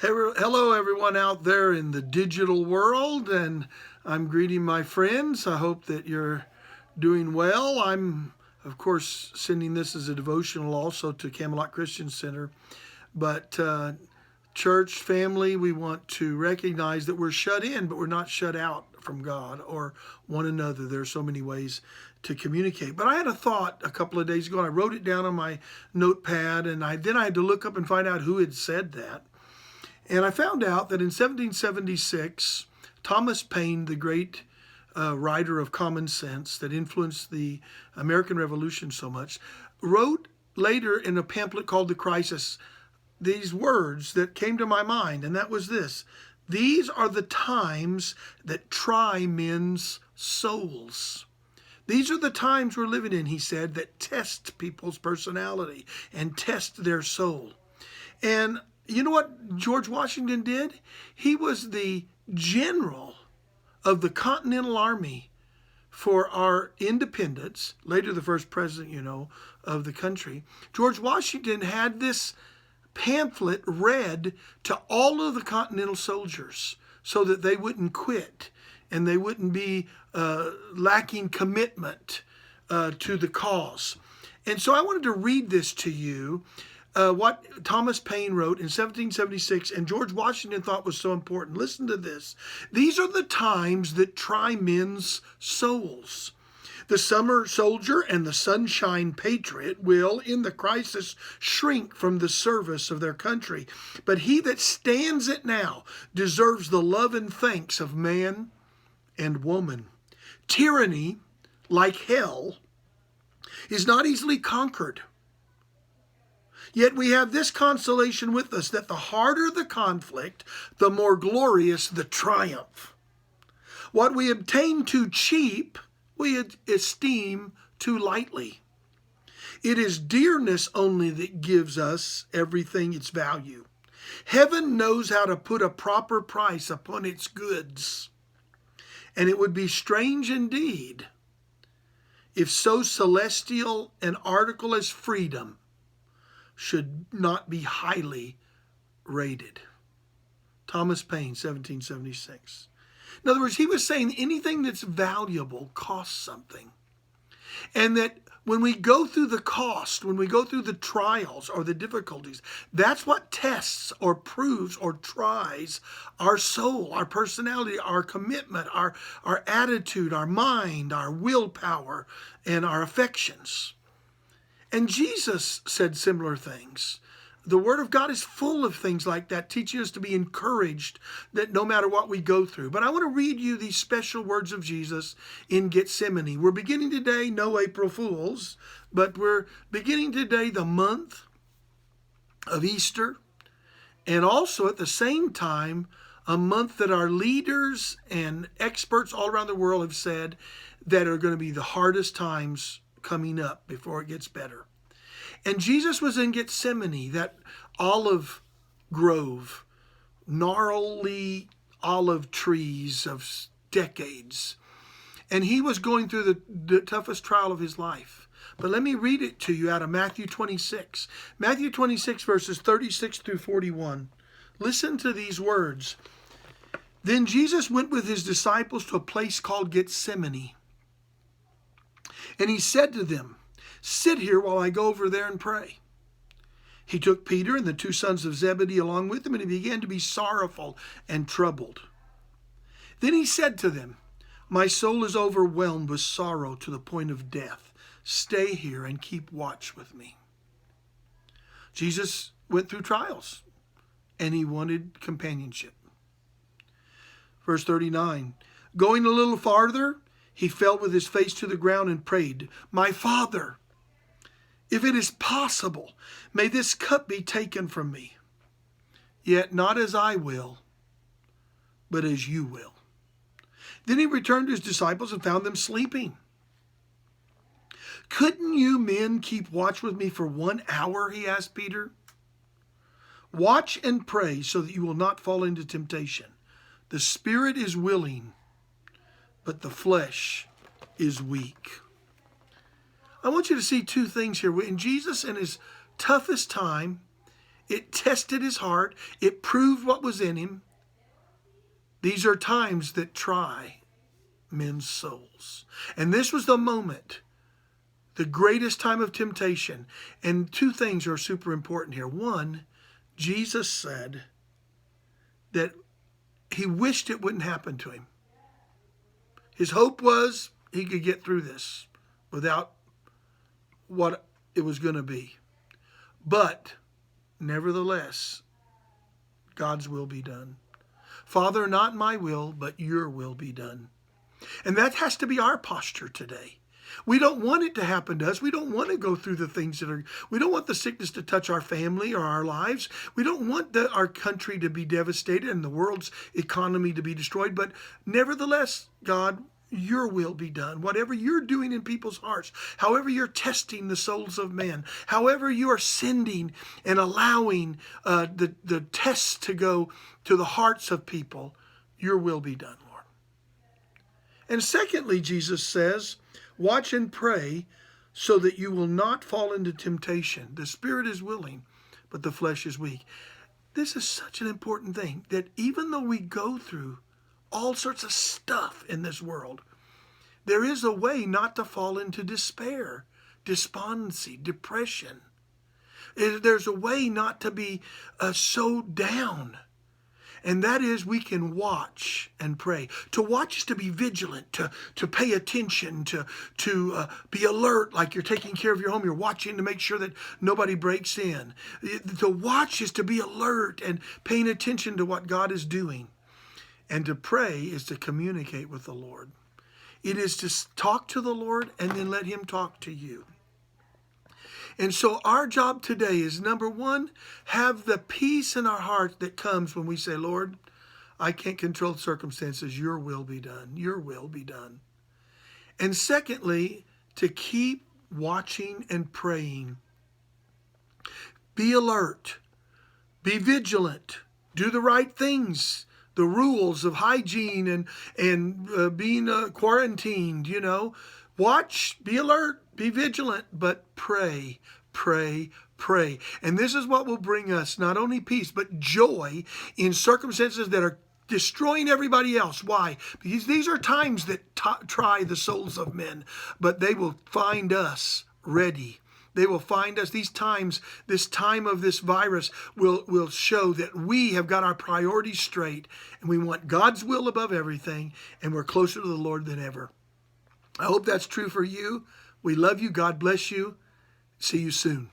Hello, everyone out there in the digital world, and I'm greeting my friends. I hope that you're doing well. I'm, of course, sending this as a devotional also to Camelot Christian Center. But church family, we want to recognize that we're shut in, but we're not shut out from God or one another. There are so many ways to communicate. But I had a thought a couple of days ago, and I wrote it down on my notepad, and then I had to look up and find out who had said that. And I found out that in 1776, Thomas Paine, the great writer of common sense that influenced the American Revolution so much, wrote later in a pamphlet called The Crisis these words that came to my mind, and that was this: these are the times that try men's souls. These are the times we're living in, he said, that test people's personality and test their soul. And you know what George Washington did? He was the general of the Continental Army for our independence, later the first president, of the country. George Washington had this pamphlet read to all of the Continental soldiers so that they wouldn't quit and they wouldn't be lacking commitment to the cause. And so I wanted to read this to you. What Thomas Paine wrote in 1776 and George Washington thought was so important. Listen to this. These are the times that try men's souls. The summer soldier and the sunshine patriot will, in the crisis, shrink from the service of their country. But he that stands it now deserves the love and thanks of man and woman. Tyranny, like hell, is not easily conquered. Yet we have this consolation with us, that the harder the conflict, the more glorious the triumph. What we obtain too cheap, we esteem too lightly. It is dearness only that gives us everything its value. Heaven knows how to put a proper price upon its goods. And it would be strange indeed if so celestial an article as freedom should not be highly rated. Thomas Paine, 1776. In other words, he was saying anything that's valuable costs something. And that when we go through the cost, when we go through the trials or the difficulties, that's what tests or proves or tries our soul, our personality, our commitment, our attitude, our mind, our willpower, and our affections. And Jesus said similar things. The Word of God is full of things like that, teaching us to be encouraged that no matter what we go through. But I want to read you these special words of Jesus in Gethsemane. We're beginning today, no April Fools, but we're beginning today the month of Easter, and also at the same time, a month that our leaders and experts all around the world have said that are going to be the hardest times coming up before it gets better. And Jesus was in Gethsemane, that olive grove, gnarly olive trees of decades. And he was going through the toughest trial of his life. But let me read it to you out of Matthew 26. Matthew 26, verses 36 through 41. Listen to these words. Then Jesus went with his disciples to a place called Gethsemane. And he said to them, sit here while I go over there and pray. He took Peter and the two sons of Zebedee along with him, and he began to be sorrowful and troubled. Then he said to them, my soul is overwhelmed with sorrow to the point of death. Stay here and keep watch with me. Jesus went through trials, and he wanted companionship. Verse 39, going a little farther, he fell with his face to the ground and prayed, my Father, if it is possible, may this cup be taken from me. Yet not as I will, but as you will. Then he returned to his disciples and found them sleeping. Couldn't you men keep watch with me for 1 hour, he asked Peter. Watch and pray so that you will not fall into temptation. The spirit is willing, but the flesh is weak. I want you to see two things here. In Jesus, in his toughest time, It tested his heart. It proved what was in him. These are times that try men's souls. And this was the moment, the greatest time of temptation. And two things are super important here. One, Jesus said that he wished it wouldn't happen to him. His hope was he could get through this without what it was going to be. But nevertheless, God's will be done. Father, not my will, but your will be done. And that has to be our posture today. We don't want it to happen to us. We don't want to go through the things we don't want the sickness to touch our family or our lives. We don't want our country to be devastated and the world's economy to be destroyed. But nevertheless, God, your will be done. Whatever you're doing in people's hearts, however you're testing the souls of men, however you are sending and allowing the tests to go to the hearts of people, your will be done, Lord. And secondly, Jesus says, watch and pray so that you will not fall into temptation. The spirit is willing, but the flesh is weak. This is such an important thing, that even though we go through all sorts of stuff in this world, there is a way not to fall into despair, despondency, depression. There's a way not to be so down. And that is, we can watch and pray. To watch is to be vigilant, to pay attention, to be alert, like you're taking care of your home. You're watching to make sure that nobody breaks in. To watch is to be alert and paying attention to what God is doing. And to pray is to communicate with the Lord. It is to talk to the Lord and then let him talk to you. And so our job today is, number one, have the peace in our heart that comes when we say, Lord, I can't control circumstances. Your will be done. Your will be done. And secondly, to keep watching and praying. Be alert. Be vigilant. Do the right things. The rules of hygiene and being quarantined, Watch, be alert, be vigilant, but pray, pray, pray. And this is what will bring us not only peace, but joy in circumstances that are destroying everybody else. Why? Because these are times that try the souls of men, but they will find us ready. They will find us. These times, this time of this virus will show that we have got our priorities straight, and we want God's will above everything, and we're closer to the Lord than ever. I hope that's true for you. We love you. God bless you. See you soon.